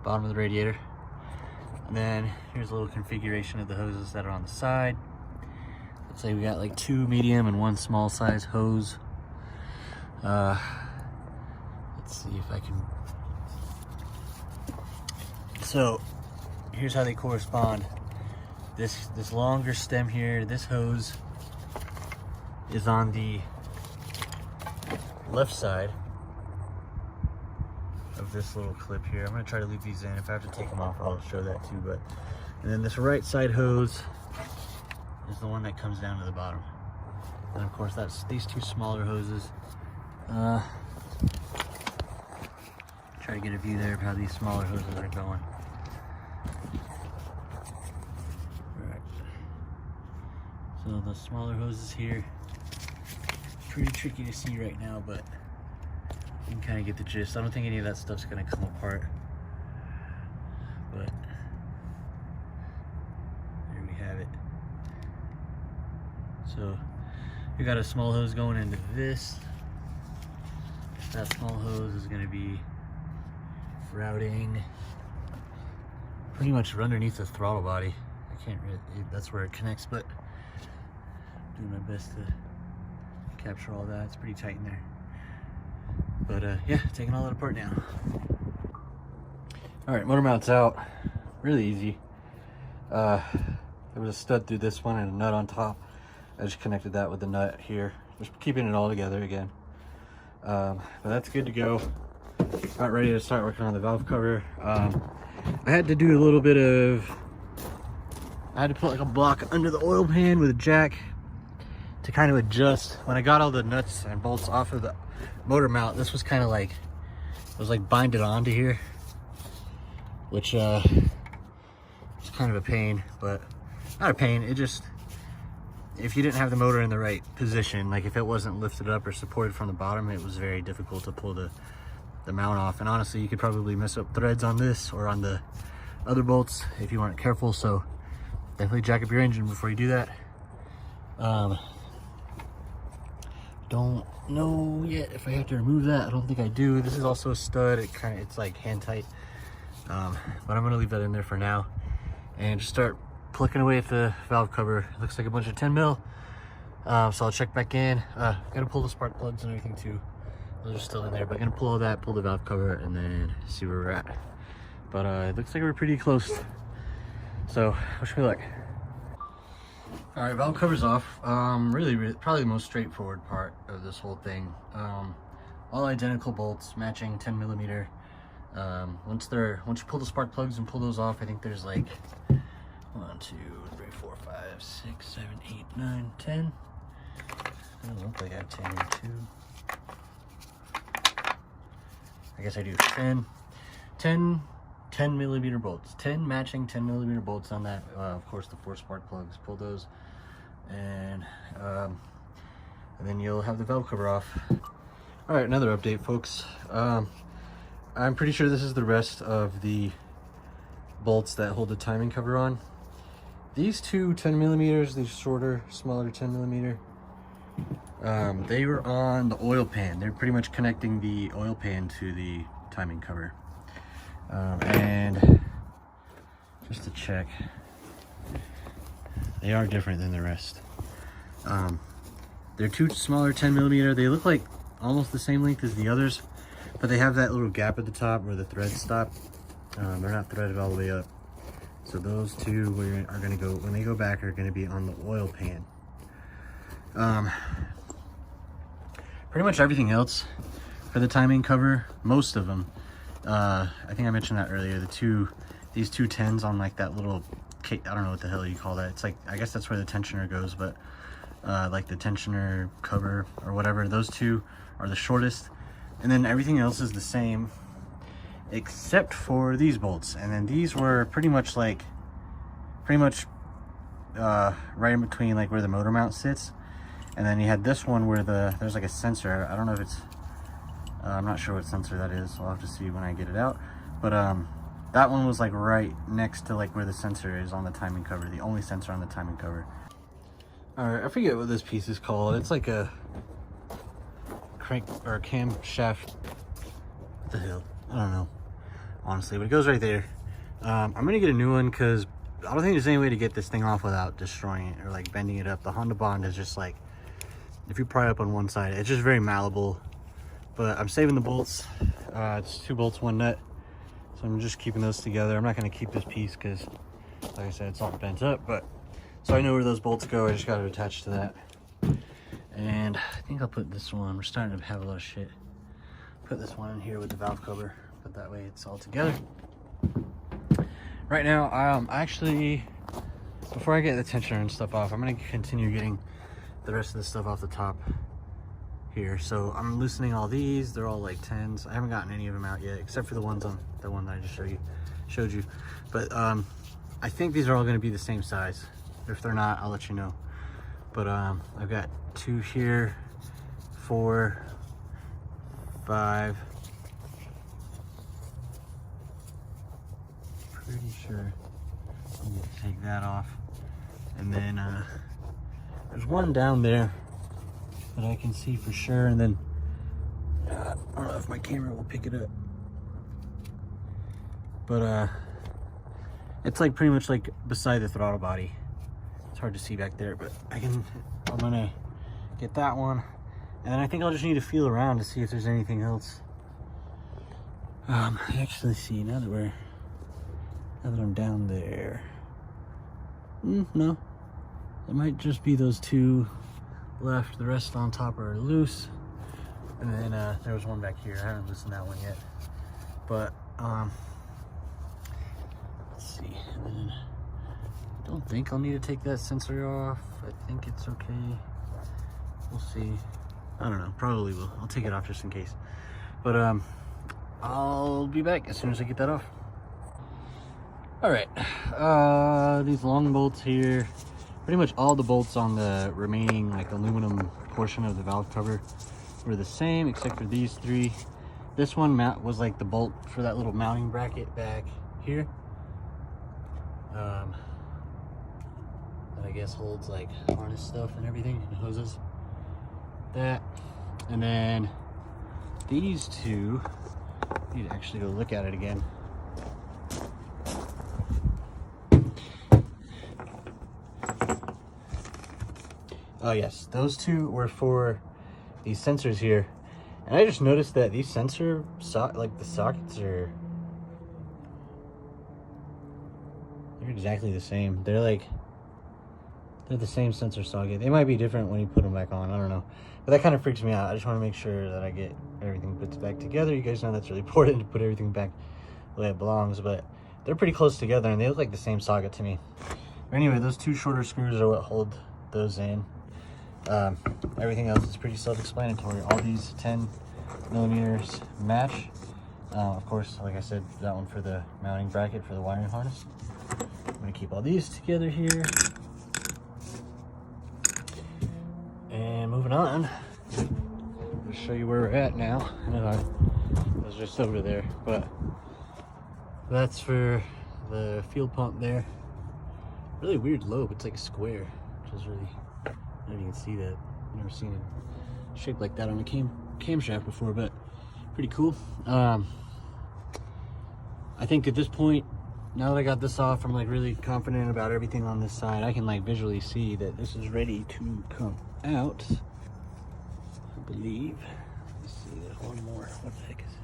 of the radiator. And then here's a little configuration of the hoses that are on the side. The say we got like 2 medium and 1 small size hose. Let's see if I can. So here's how they correspond. This longer stem here, this hose is on the left side of this little clip here. I'm gonna try to leave these in. If I have to take them off, I'll show that too. But and then this right side hose is the one that comes down to the bottom. And of course, that's these 2 smaller hoses. Try to get a view there of how these smaller hoses are going. Alright. So the smaller hoses here, pretty tricky to see right now, but you can kind of get the gist. I don't think any of that stuff's gonna come apart, but there we have it. So we got a small hose going into this. That small hose is going to be routing pretty much underneath the throttle body. I can't really, that's where it connects, but I'm doing my best to capture all that. It's pretty tight in there. But yeah, taking all that apart now. All right, motor mount's out. Really easy. There was a stud through this one and a nut on top. I just connected that with the nut here, just keeping it all together again. But that's good to go. About ready to start working on the valve cover. I had to do a little bit of, I had to put like a block under the oil pan with a jack to kind of adjust. When I got all the nuts and bolts off of the motor mount, this was kind of like, it was like binded onto here, which it's kind of a pain, but not a pain. It just, if you didn't have the motor in the right position, like if it wasn't lifted up or supported from the bottom, it was very difficult to pull the mount off. And honestly, you could probably mess up threads on this or on the other bolts if you weren't careful. So definitely jack up your engine before you do that. Don't know yet if I have to remove that. I don't think I do. This is also a stud. It's like hand tight. But I'm gonna leave that in there for now and just start plucking away at the valve cover. It looks like a bunch of 10 mil. So I'll check back in. Gotta pull the spark plugs and everything too. Those are still in there, but I'm gonna pull all that, pull the valve cover, and then see where we're at. But it looks like we're pretty close. So wish me luck. All right, valve cover's off. Really, probably the most straightforward part of this whole thing. All identical bolts, matching 10 millimeter. Once you pull the spark plugs and pull those off, I think there's like 1, 2, 3, 4, 5, 6, 7, 8, 9, 10. Doesn't look like I have 10 here too. I guess I do 10 millimeter bolts, 10 matching 10 millimeter bolts on that. Of course, the 4 spark plugs, pull those, and then you'll have the valve cover off. All right, another update, folks. I'm pretty sure this is the rest of the bolts that hold the timing cover on. These 2 10 millimeters, these shorter, smaller 10 millimeter, they were on the oil pan. They're pretty much connecting the oil pan to the timing cover. And just to check, they are different than the rest. They're 2 smaller 10 millimeter. They look like almost the same length as the others, but they have that little gap at the top where the threads stop. They're not threaded all the way up. So those 2 are gonna go, when they go back, are gonna be on the oil pan. Pretty much everything else for the timing cover, most of them, I think I mentioned that earlier, these 2 10s on like that little, I don't know what the hell you call that. It's like, I guess that's where the tensioner goes, but like the tensioner cover or whatever, those 2 are the shortest. And then everything else is the same except for these bolts. And then these were pretty much right in between like where the motor mount sits. And then you had this one where there's like a sensor. I don't know if it's, I'm not sure what sensor that is. So I'll have to see when I get it out. But that one was like right next to like where the sensor is on the timing cover, the only sensor on the timing cover. All right, I forget what this piece is called. It's like a crank or a camshaft. What the hell? I don't know, honestly, but it goes right there. I'm gonna get a new one because I don't think there's any way to get this thing off without destroying it or like bending it up. The Honda Bond is just like, if you pry up on one side, it's just very malleable. But I'm saving the bolts. It's 2 bolts, 1 nut. So I'm just keeping those together. I'm not going to keep this piece because, like I said, it's all bent up. But so I know where those bolts go. I just got to attach to that. And I think I'll put this one. We're starting to have a lot of shit. Put this one in here with the valve cover. But that way it's all together. Right now, actually, before I get the tensioner and stuff off, I'm going to continue getting the rest of the stuff off the top here. So I'm loosening all these. They're all like 10s. I haven't gotten any of them out yet, except for the ones on the one that I just showed you. But I think these are all going to be the same size. If they're not, I'll let you know. But I've got 2 here, 4, 5. Pretty sure I need to take that off. And then there's one down there that I can see for sure. And then I don't know if my camera will pick it up, but it's like pretty much like beside the throttle body. It's hard to see back there, but I'm gonna get that one. And then I think I'll just need to feel around to see if there's anything else. Actually, see, now that I'm down there, no, it might just be those 2 left. The rest on top are loose. And then there was one back here. I haven't loosened that one yet, but let's see. And then I don't think I'll need to take that sensor off. I think it's okay. We'll see. I don't know, probably will. I'll take it off just in case. But I'll be back as soon as I get that off. All right, these long bolts here, pretty much all the bolts on the remaining like aluminum portion of the valve cover were the same, except for these 3. This one was like the bolt for that little mounting bracket back here. That I guess holds like harness stuff and everything, and hoses. That, and then these 2, I need to actually go look at it again. Oh yes, those 2 were for these sensors here. And I just noticed that these sensor like the sockets they're exactly the same. They're the same sensor socket. They might be different when you put them back on, I don't know. But that kind of freaks me out. I just want to make sure that I get everything put back together. You guys know that's really important to put everything back the way it belongs, but they're pretty close together and they look like the same socket to me. But anyway, those 2 shorter screws are what hold those in. Everything else is pretty self-explanatory. All these 10mm match. Of course, like I said, that one for the mounting bracket for the wiring harness. I'm going to keep all these together here. And moving on, I'll show you where we're at now. I know I was just over there, but that's for the fuel pump there. Really weird lobe. It's like a square, which is really, I don't know if you can see that. I've never seen it shaped like that on a camshaft before, but pretty cool. I think at this point, now that I got this off, I'm like really confident about everything on this side. I can like visually see that this is ready to come out, I believe. Let's see, there's one more. What the heck is it?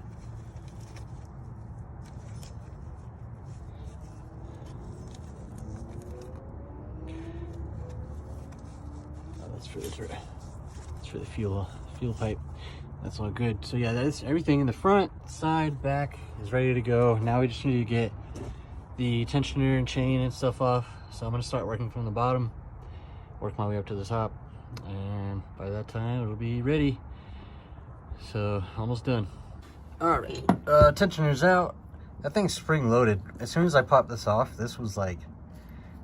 Oh, that's for the fuel pipe. That's all good. So yeah, that's everything in the front, side, back is ready to go. Now we just need to get the tensioner and chain and stuff off. So I'm gonna start working from the bottom, work my way up to the top, and by that time it'll be ready. So almost done. All right, tensioner's out. That thing's spring loaded. As soon as I popped this off, this was like,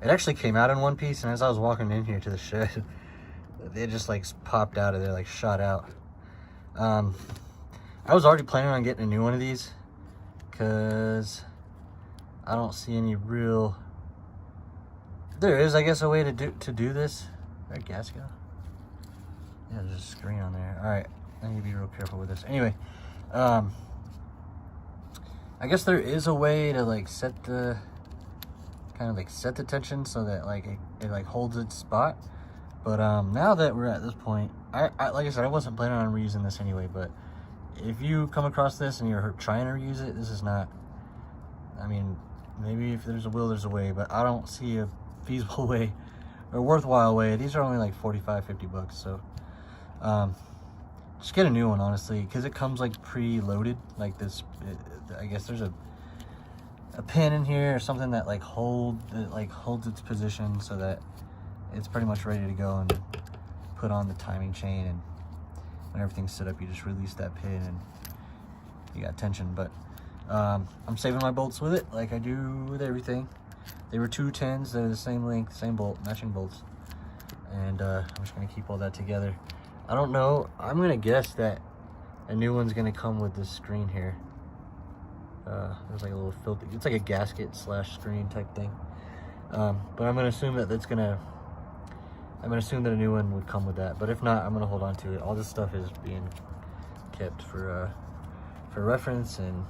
it actually came out in one piece, and as I was walking in here to the shed, it just like popped out of there, like shot out. I was already planning on getting a new one of these because I don't see any real, there is, I guess, a way to do this. Is there a gasket? Yeah, there's a screen on there. All right, I need to be real careful with this. Anyway, I guess there is a way to like set the kind of like set the tension so that like it like holds its spot. But now that we're at this point, I like I said, I wasn't planning on reusing this anyway, but if you come across this and you're trying to reuse it, this is not, I mean, maybe if there's a will, there's a way, but I don't see a feasible way or worthwhile way. These are only like 45, 50 bucks. So just get a new one, honestly, because it comes like pre-loaded like this. I guess there's a pin in here or something that like holds its position so that it's pretty much ready to go and put on the timing chain. And when everything's set up, you just release that pin and you got tension. But I'm saving my bolts with it like I do with everything. They were 210s, they're the same length, same bolt, matching bolts. And I'm just gonna keep all that together. I don't know, I'm gonna guess that a new one's gonna come with this screen here. There's like a little filter, it's like a gasket slash screen type thing. But I'm gonna assume that I'm gonna assume that a new one would come with that. But if not, I'm gonna hold on to it. All this stuff is being kept for reference and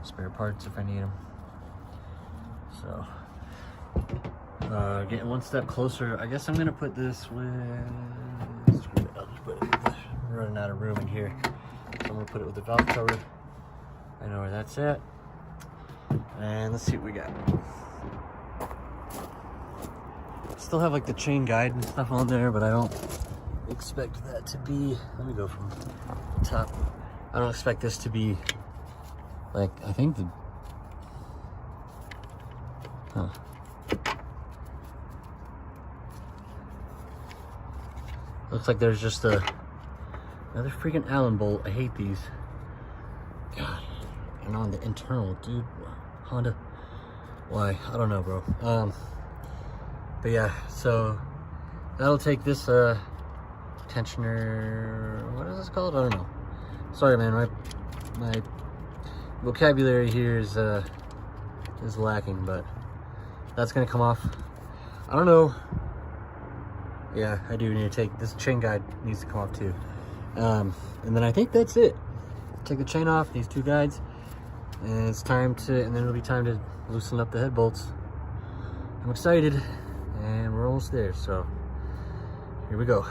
spare parts if I need them. So, getting one step closer. I guess I'm gonna put this with, I'll just put it with the, I'm running out of room in here. So I'm gonna put it with the valve cover. I know where that's at. And let's see what we got. Still have like the chain guide and stuff on there, but I don't expect that to be, let me go from the top. I don't expect this to be like, I think the, looks like there's just another freaking Allen bolt. I hate these. God. And on the internal, dude, Honda, why? I don't know, bro. But yeah, so that'll take this tensioner, what is this called? I don't know. Sorry, man, my vocabulary here is lacking, but that's gonna come off. I don't know. Yeah, I do need to take this chain guide, needs to come off too. And then I think that's it. Take the chain off, these two guides, and it's time to, and then it'll be time to loosen up the head bolts. I'm excited, and we're almost there, so here we go.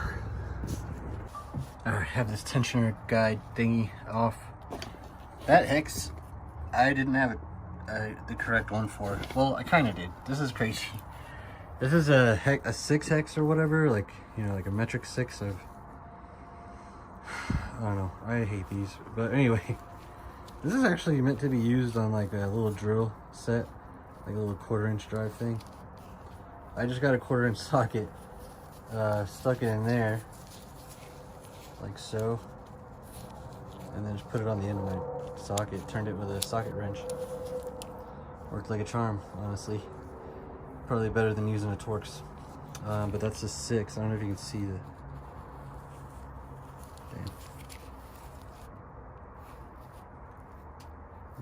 All right, have this tensioner guide thingy off. That hex, I didn't have it the correct one for. Well, I kind of did. This is crazy. This is a 6 hex or whatever, like, you know, like a metric 6 of, I don't know, I hate these. But anyway, this is actually meant to be used on like a little drill set, like a little 1/4-inch drive thing. I just got a 1/4-inch socket, stuck it in there, like so, and then just put it on the end of my socket, turned it with a socket wrench. Worked like a charm, honestly. Probably better than using a Torx. But that's a 6. I don't know if you can see the,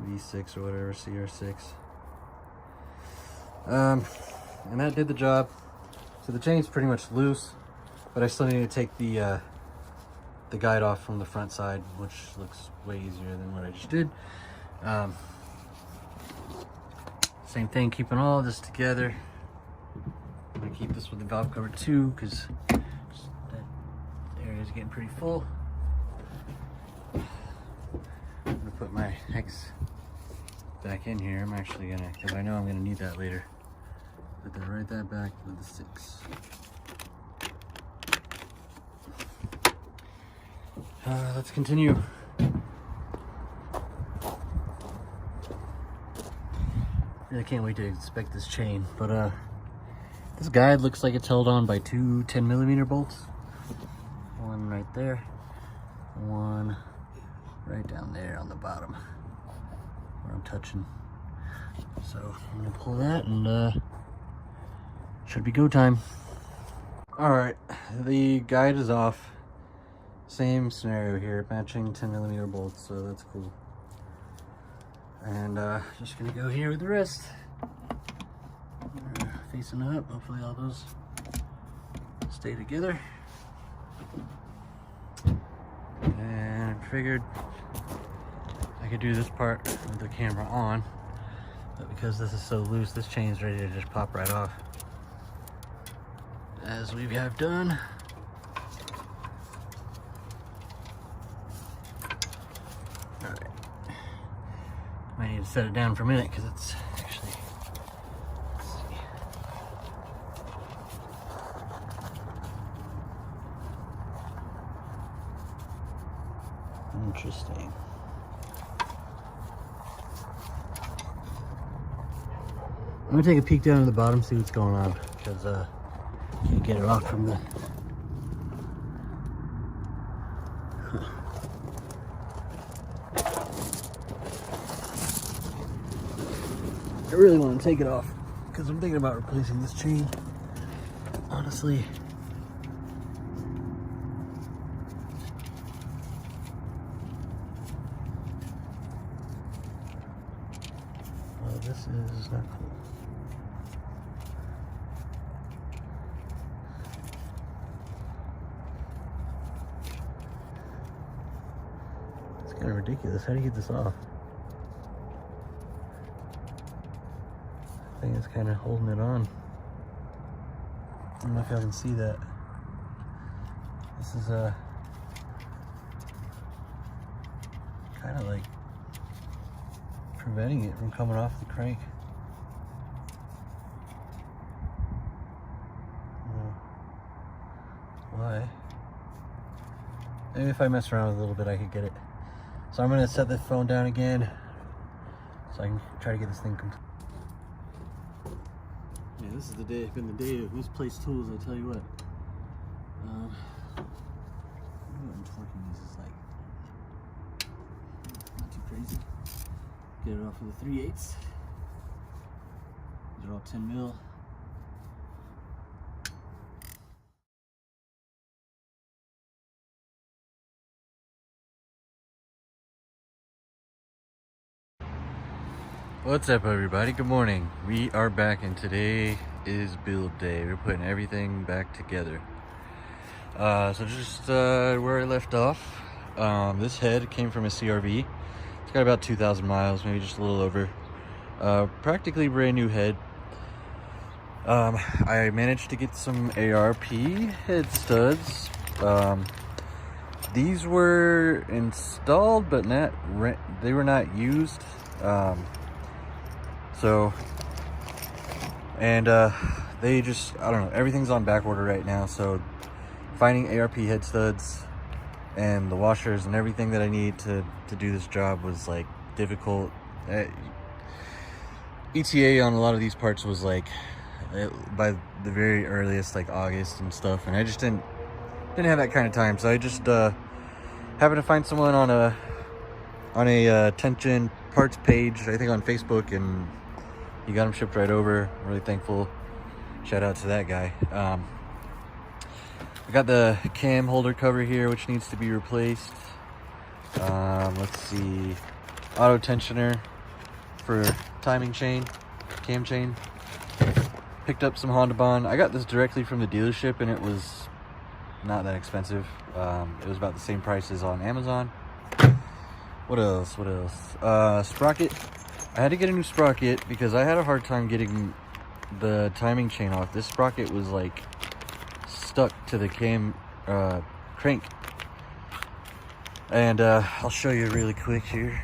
V6 or whatever, CR6. And that did the job. So the chain's pretty much loose, but I still need to take the guide off from the front side, which looks way easier than what I just did. Same thing, keeping all of this together. I'm gonna keep this with the valve cover too, because that area is getting pretty full. I'm gonna put my hex back in here. I'm actually gonna, because I know I'm gonna need that later. Put that right that back with the 6. Let's continue. I can't wait to inspect this chain, but this guide looks like it's held on by 2 10mm bolts. One right there, one right down there on the bottom where I'm touching. So I'm gonna pull that and should be go time. All right, the guide is off. Same scenario here, matching 10mm bolts, so that's cool. And just gonna go here with the rest. Facing up, hopefully all those stay together. And I figured I could do this part with the camera on. But because this is so loose, this chain's ready to just pop right off, as we have done. All right, might need to set it down for a minute because it's actually, let's see. Interesting. I'm gonna take a peek down to the bottom, see what's going on, because can't get it off from the. I really want to take it off because I'm thinking about replacing this chain. Honestly. Well, this is not cool. It's kind of ridiculous. How do you get this off? I think it's kind of holding it on. I don't know if y'all can see that. This is kind of like preventing it from coming off the crank. Why? Maybe if I mess around with it a little bit, I could get it. So I'm gonna set the phone down again so I can try to get this thing complete. Yeah, this is been the day of misplaced tools, I tell you what. What I'm torquing this is like not too crazy. Get it off with a 3/8. These are all 10 mil. What's up, everybody? Good morning. We are back, and today is build day. We're putting everything back together. So just where I left off, this head came from a CRV. It's got about 2,000 miles, maybe just a little over. Practically brand new head. I managed to get some ARP head studs. These were installed, but they were not used. They just, I don't know, everything's on back order right now, so finding ARP head studs and the washers and everything that I need to do this job was like difficult. ETA on a lot of these parts was like by the very earliest, like August and stuff, and I just didn't have that kind of time, so I just happened to find someone on a tension parts page, I think on Facebook, and he got them shipped right over. I'm really thankful. Shout out to that guy. I got the cam holder cover here, which needs to be replaced. Let's see, auto tensioner for timing chain, cam chain. Picked up some Honda Bond. I got this directly from the dealership, and it was not that expensive. It was about the same price as on Amazon. What else? Sprocket. I had to get a new sprocket because I had a hard time getting the timing chain off. This sprocket was like stuck to the crank. And I'll show you really quick here.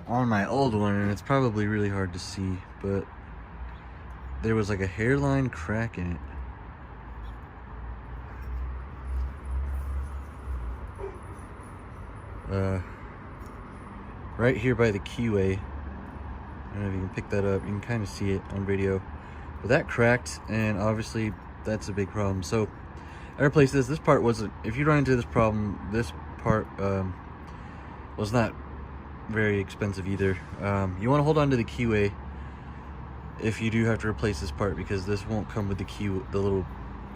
On my old one, and it's probably really hard to see, but there was like a hairline crack in it. Right here by the keyway. I don't know if you can pick that up. You can kind of see it on video. But that cracked, and obviously that's a big problem. So I replaced this. This part wasn't, if you run into this problem, this part was not very expensive either. You want to hold on to the keyway if you do have to replace this part, because this won't come with the key, the little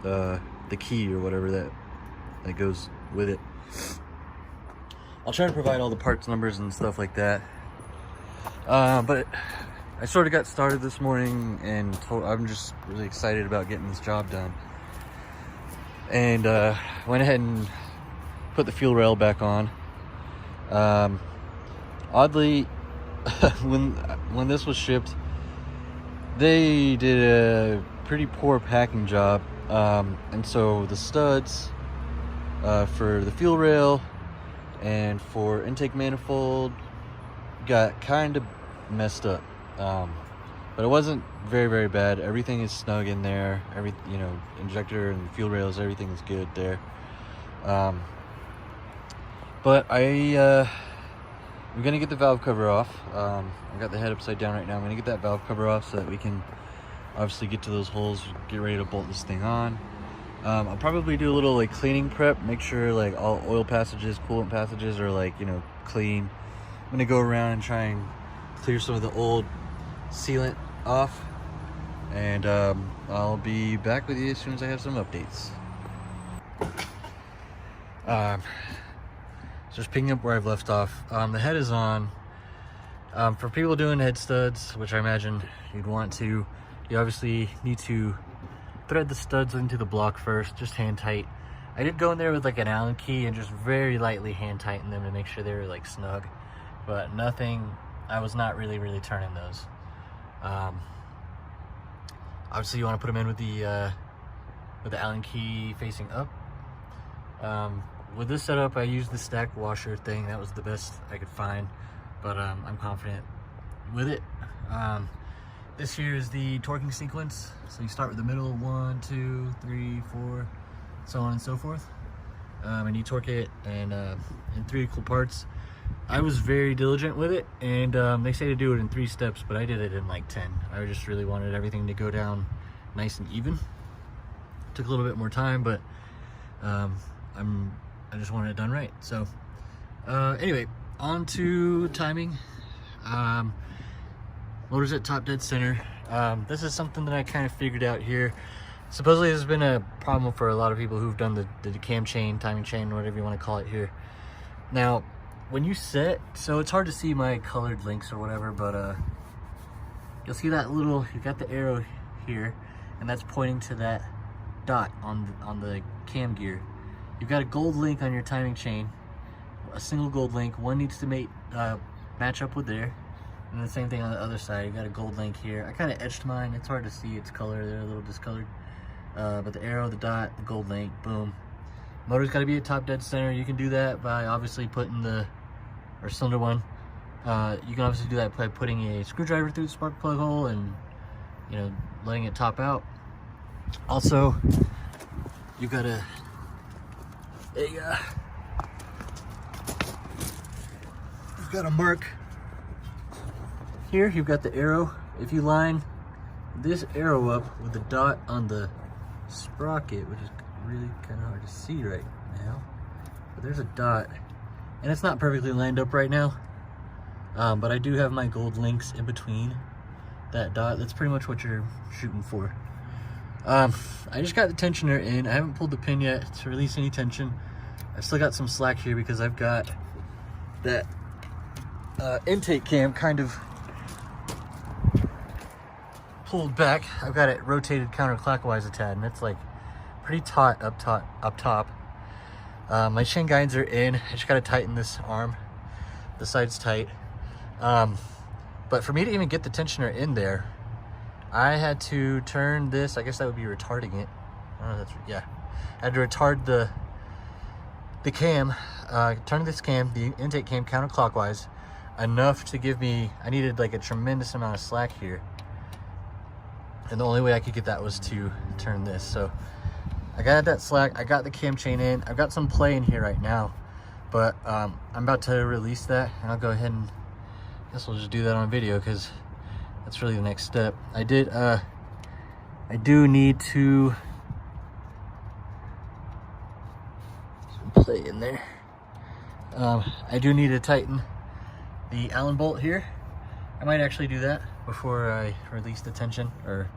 the key or whatever that goes with it. I'll try to provide all the parts numbers and stuff like that. But I sort of got started this morning, and I'm just really excited about getting this job done. And went ahead and put the fuel rail back on. Oddly, when this was shipped, they did a pretty poor packing job, and so the studs for the fuel rail and for intake manifold got kind of messed up, but it wasn't very bad. Everything is snug in there. Injector and fuel rails, everything is good there. But I'm gonna get the valve cover off. I got the head upside down right now. I'm gonna get that valve cover off so that we can obviously get to those holes, get ready to bolt this thing on. I'll probably do a little like cleaning prep, make sure like all oil passages, coolant passages are like, clean. I'm gonna go around and try and clear some of the old sealant off, and I'll be back with you as soon as I have some updates. Just picking up where I've left off. The head is on. For people doing head studs, which I imagine you'd want to, you obviously need to thread the studs into the block first, just hand tight. I did go in there with like an Allen key and just very lightly hand tighten them to make sure they were like snug, but nothing, I was not really turning those. Obviously you want to put them in with the Allen key facing up. With this setup, I used the stack washer thing. That was the best I could find, but I'm confident with it. This here is the torquing sequence. So you start with the middle, 1, 2, 3, 4, so on and so forth. And you torque it in 3 equal parts. I was very diligent with it, and they say to do it in 3 steps, but I did it in like 10. I just really wanted everything to go down nice and even. Took a little bit more time, but I just wanted it done right. So anyway, on to timing. Motor's at top dead center. This is something that I kind of figured out here. Supposedly this has been a problem for a lot of people who've done the cam chain, timing chain, whatever you want to call it here. Now, when you set, so it's hard to see my colored links or whatever, but you'll see that little, you got the arrow here, and that's pointing to that dot on the cam gear. You've got a gold link on your timing chain, a single gold link. One needs to match up with there, and the same thing on the other side. You got a gold link here. I kind of etched mine. It's hard to see its color. They're a little discolored, but the arrow, the dot, the gold link, boom. Motor's got to be at top dead center. You can do that by obviously putting or cylinder one. You can obviously do that by putting a screwdriver through the spark plug hole and letting it top out. Also, you've got you've got a mark here. You've got the arrow. If you line this arrow up with the dot on the sprocket, which is really kind of hard to see right now, but there's a dot, and it's not perfectly lined up right now, but I do have my gold links in between that dot. That's pretty much what you're shooting for. I just got the tensioner in. I haven't pulled the pin yet to release any tension. I've still got some slack here because I've got that intake cam kind of pulled back. I've got it rotated counterclockwise a tad, and it's like pretty taut up top. My chain guides are in. I just gotta tighten this arm. The side's tight. But for me to even get the tensioner in there, I had to turn this, I guess that would be retarding it. I don't know, yeah. I had to retard the cam, turn this cam, the intake cam counterclockwise, enough to give me, I needed like a tremendous amount of slack here. And the only way I could get that was to turn this. So I got that slack, I got the cam chain in, I've got some play in here right now, but I'm about to release that, and I'll go ahead and, I guess we'll just do that on video because that's really the next step. I do need to some play in there. I do need to tighten the Allen bolt here. I might actually do that before I release the tension, or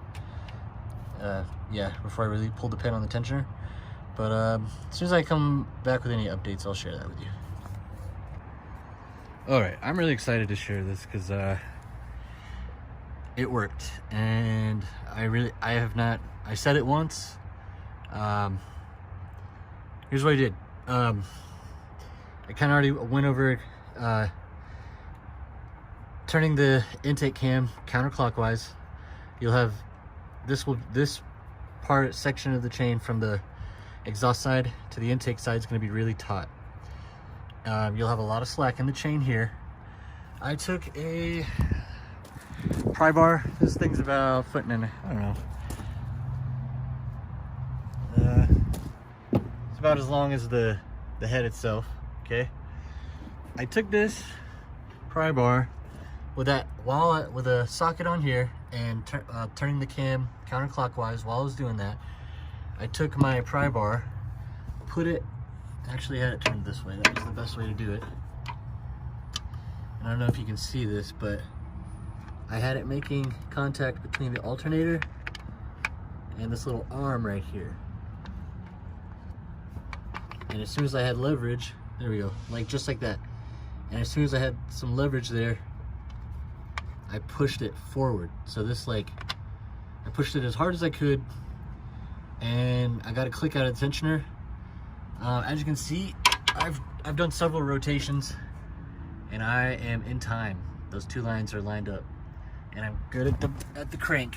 yeah, before I really pull the pin on the tensioner. But as soon as I come back with any updates, I'll share that with you. All right, I'm really excited to share this because it worked, and I said it once. Here's what I did. I kind of already went over turning the intake cam counterclockwise, you'll have this section of the chain from the exhaust side to the intake side is going to be really taut. You'll have a lot of slack in the chain here. I took a pry bar. This thing's about a foot and I don't know. It's about as long as the head itself. Okay. I took this pry bar with a socket on here and turning the cam counterclockwise. While I was doing that, I took my pry bar, actually had it turned this way. That was the best way to do it. And I don't know if you can see this, but I had it making contact between the alternator and this little arm right here. And as soon as I had leverage, there we go, just like that. And as soon as I had some leverage there, I pushed it forward. So this I pushed it as hard as I could, and I got a click out of the tensioner. As you can see, I've done several rotations, and I am in time. Those two lines are lined up, and I'm good at the crank.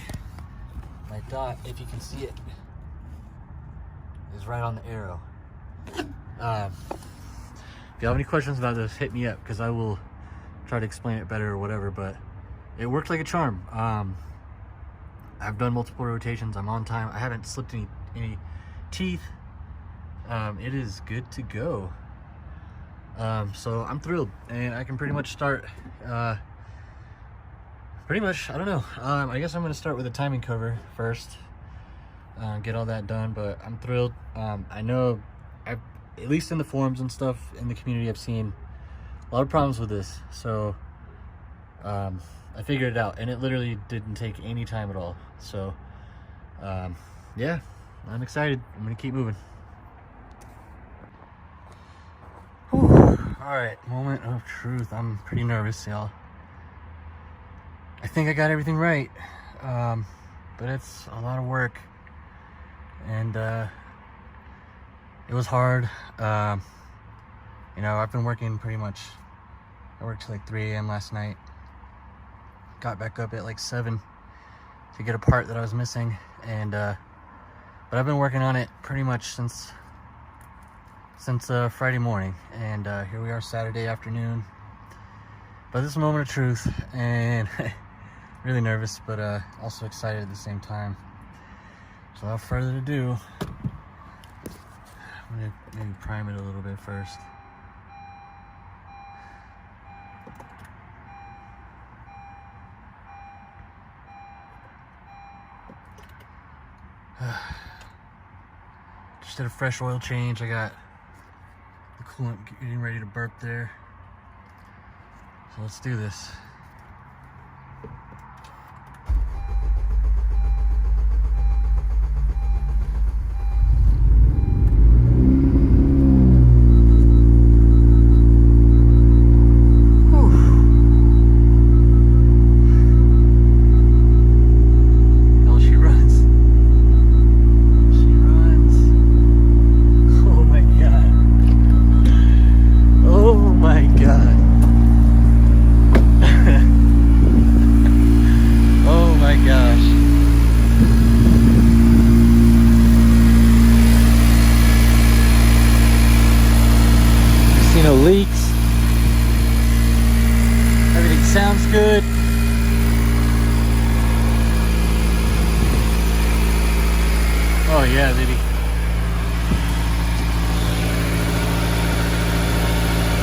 My dot, if you can see it, is right on the arrow. If you have any questions about this, hit me up, because I will try to explain it better or whatever, but it worked like a charm. I've done multiple rotations. I'm on time. I haven't slipped any teeth. It is good to go. So I'm thrilled, and I can pretty much start, I don't know. I guess I'm going to start with a timing cover first, get all that done, but I'm thrilled. I know, at least in the forums and stuff in the community, I've seen a lot of problems with this, so I figured it out, and it literally didn't take any time at all. So yeah, I'm excited. I'm gonna keep moving. All right, moment of truth. I'm pretty nervous, y'all. I think I got everything right, but it's a lot of work, and it was hard. You know, I've been working pretty much. I worked till 3 a.m. last night. Got back up at 7 to get a part that I was missing, and but I've been working on it pretty much since Friday morning, and here we are Saturday afternoon. But this is a moment of truth, and really nervous, but also excited at the same time. So without further ado, I'm gonna maybe prime it a little bit first. Just did a fresh oil change. I got the coolant getting ready to burp there. So let's do this. No leaks. Everything sounds good. Oh yeah, baby.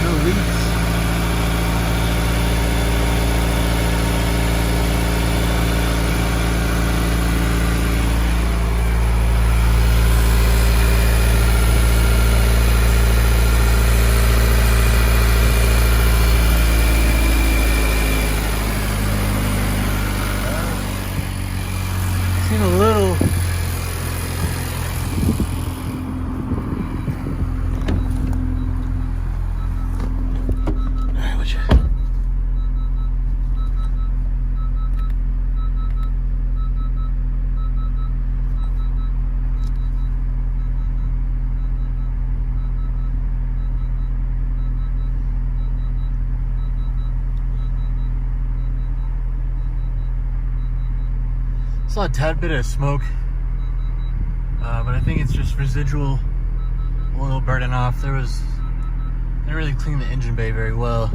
No leaks. saw a tad bit of smoke, but I think it's just residual oil burning off. They didn't really clean the engine bay very well.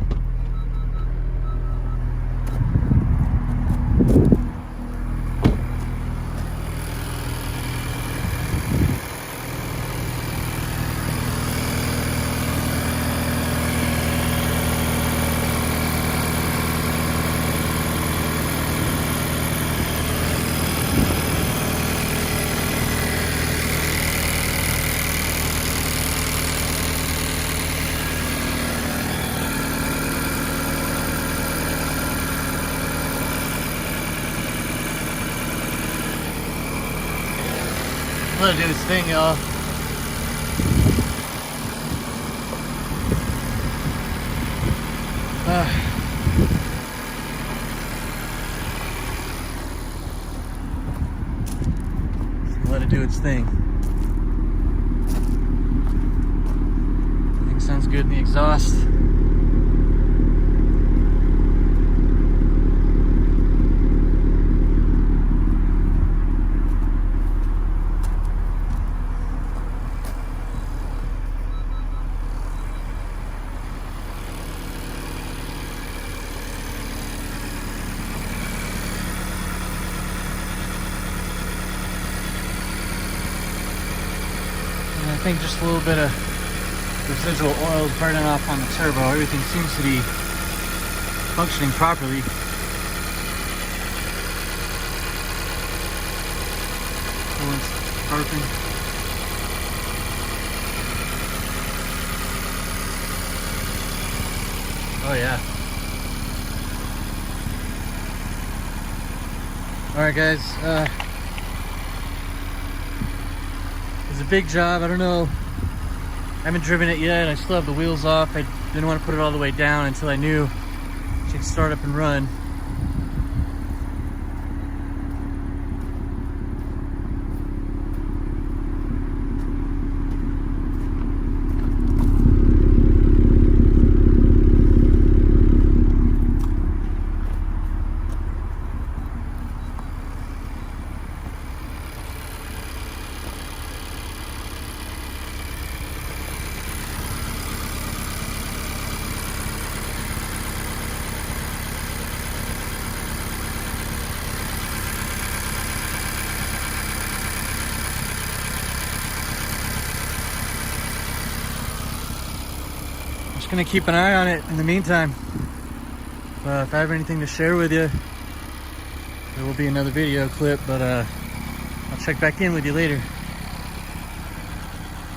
Let it do its thing, y'all. Let it do its thing. Everything sounds good in the exhaust. I think just a little bit of residual oil is burning off on the turbo. Everything seems to be functioning properly. It's burping. Oh yeah. Alright guys, it's a big job. I don't know. I haven't driven it yet. I still have the wheels off. I didn't want to put it all the way down until I knew she could start up and run. Just gonna keep an eye on it in the meantime. If I have anything to share with you, there will be another video clip, but I'll check back in with you later.